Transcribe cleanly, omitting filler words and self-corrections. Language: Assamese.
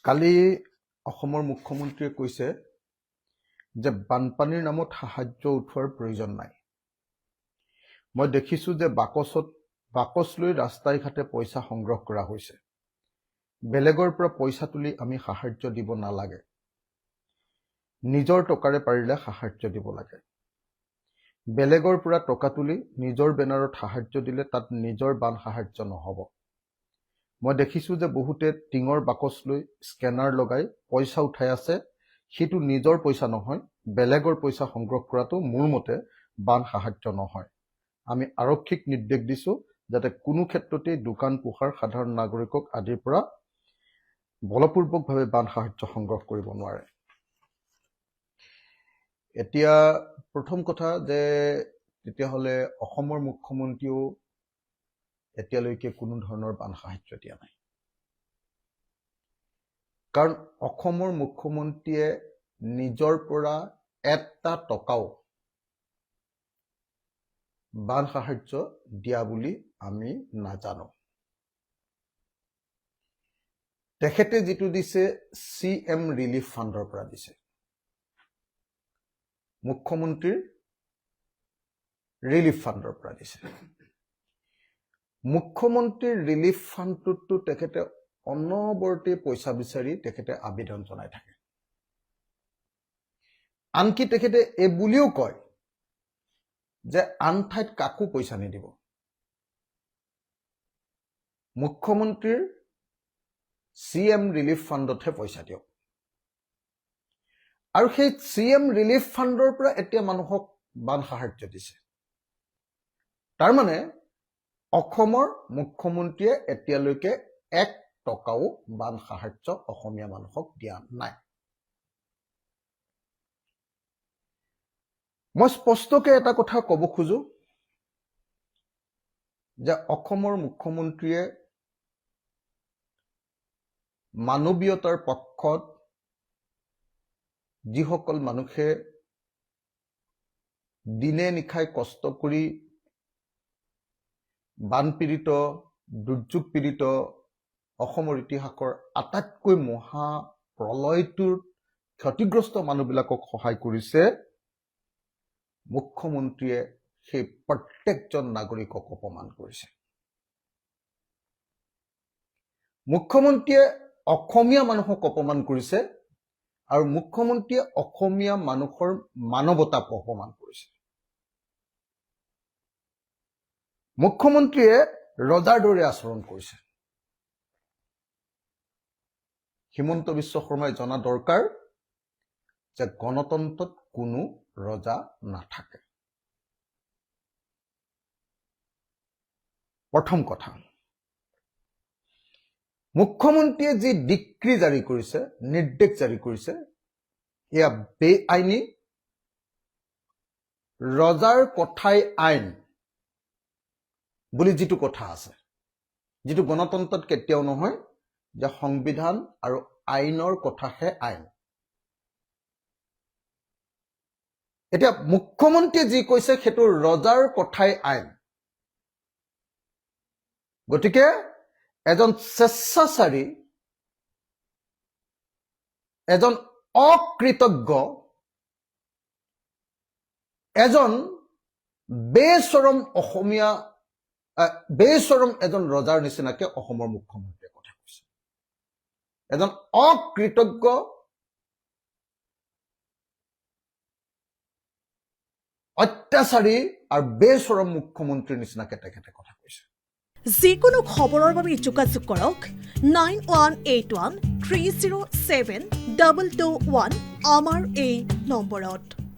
কালি অসমৰ মুখ্যমন্ত্ৰীয়ে কৈছে যে বানপানীৰ নামত সাহায্য উঠোৱাৰ প্ৰয়োজন নাই। মই দেখিছোঁ যে বাকচ লৈ ৰাস্তাই ঘাটে পইচা সংগ্ৰহ কৰা হৈছে। বেলেগৰ পৰা পইচা তুলি আমি সাহায্য দিব নালাগে। নিজৰ টকাৰে পাৰিলে সাহায্য দিব লাগে। বেলেগৰ পৰা টকা তুলি নিজৰ বেনাৰত সাহায্য দিলে তাত নিজৰ বান সাহায্য নহ'ব। মই দেখিছোঁ যে বহুতে টিঙৰ বাকচ লৈ স্কেনাৰ লগাই পইচা উঠাই আছে। সেইটো নিজৰ পইচা নহয়, বেলেগৰ পইচা সংগ্ৰহ কৰাটো মোৰ মতে বান সাহায্য নহয়। আমি আৰক্ষীক নিৰ্দেশ দিছোঁ যাতে কোনো ক্ষেত্ৰতেই দোকান পোহাৰ সাধাৰণ নাগৰিকক আদিৰ পৰা বলপূৰ্বকভাৱে বান সাহায্য সংগ্ৰহ কৰিব নোৱাৰে। এতিয়া প্ৰথম কথা যে তেতিয়াহ'লে অসমৰ মুখ্যমন্ত্ৰীও এতিয়ালৈকে কোনো ধৰণৰ বান সাহায্য দিয়া নাই। কাৰণ অসমৰ মুখ্যমন্ত্ৰীয়ে নিজৰ পৰা এটা টকাও বান সাহায্য দিয়া বুলি আমি নাজানো। তেখেতে যিটো দিছে CM ৰিলিফ ফাণ্ডৰ পৰা দিছে। মুখ্যমন্ত্ৰীৰ ৰিলিফ ফাণ্ডৰ পৰা দিছে। মুখ্যমন্ত্ৰীৰ ৰিলিফ ফাণ্ডটোতো তেখেতে অনবৰতে পইচা বিচাৰি তেখেতে আবেদন জনাই থাকে। আনকি তেখেতে এই বুলিও কয় যে আন ঠাইত কাকো পইচা নিদিব। মুখ্যমন্ত্ৰীৰ CM ৰিলিফ ফাণ্ডতহে পইচা দিয়ক। আৰু সেই CM ৰিলিফ ফাণ্ডৰ পৰা এতিয়া মানুহক বান সাহায্য দিছে। তাৰমানে অসমৰ মুখ্যমন্ত্ৰীয়ে এতিয়ালৈকে এক টকাও বান সাহায্য অসমীয়া মানুহক দিয়া নাই। মই স্পষ্টকৈ এটা কথা ক'ব খোজো যে অসমৰ মুখ্যমন্ত্ৰীয়ে মানৱীয়তাৰ পক্ষত যিসকল মানুহে দিনে নিশাই কষ্ট কৰি বানপীড়িত দুৰ্যোগ পীড়িত অসমৰ ইতিহাসৰ আটাইতকৈ মহা প্ৰলয়টোৰ ক্ষতিগ্ৰস্ত মানুহবিলাকক সহায় কৰিছে, মুখ্যমন্ত্ৰীয়ে সেই প্ৰত্যেকজন নাগৰিকক অপমান কৰিছে। মুখ্যমন্ত্ৰীয়ে অসমীয়া মানুহক অপমান কৰিছে আৰু মুখ্যমন্ত্ৰীয়ে অসমীয়া মানুহৰ মানৱতাক অপমান কৰিছে। মুখ্যমন্ত্ৰীয়ে ৰজাৰ দৰে আচৰণ কৰিছে। হিমন্ত বিশ্ব শৰ্মাই জনা দৰকাৰ যে গণতন্ত্ৰত কোনো ৰজা নাথাকে। প্ৰথম কথা, মুখ্যমন্ত্ৰীয়ে যি ডিক্ৰী জাৰি কৰিছে, নিৰ্দেশ জাৰি কৰিছে, এয়া বেআইনী। ৰজাৰ কথাই আইন বুলি যিটো কথা আছে, যিটো গণতন্ত্ৰত কেতিয়াও নহয় যে সংবিধান আৰু আইনৰ কথাহে আইন। এতিয়া মুখ্যমন্ত্ৰীয়ে যি কৈছে সেইটো ৰজাৰ কথাই আইন। গতিকে এজন স্বেচ্ছাচাৰী, এজন অকৃতজ্ঞ, এজন বেচৰম এজন ৰজাৰ নিচিনাকে অসমৰ মুখ্যমন্ত্ৰীয়ে কথা কৈছে। এজন অকৃতজ্ঞ, অত্যাচাৰী আৰু বেচৰম মুখ্যমন্ত্ৰীৰ নিচিনাকে তেখেতে কথা কৈছে। যিকোনো খবৰৰ বাবে যোগাযোগ কৰক 9181307221 আমাৰ এই নম্বৰত।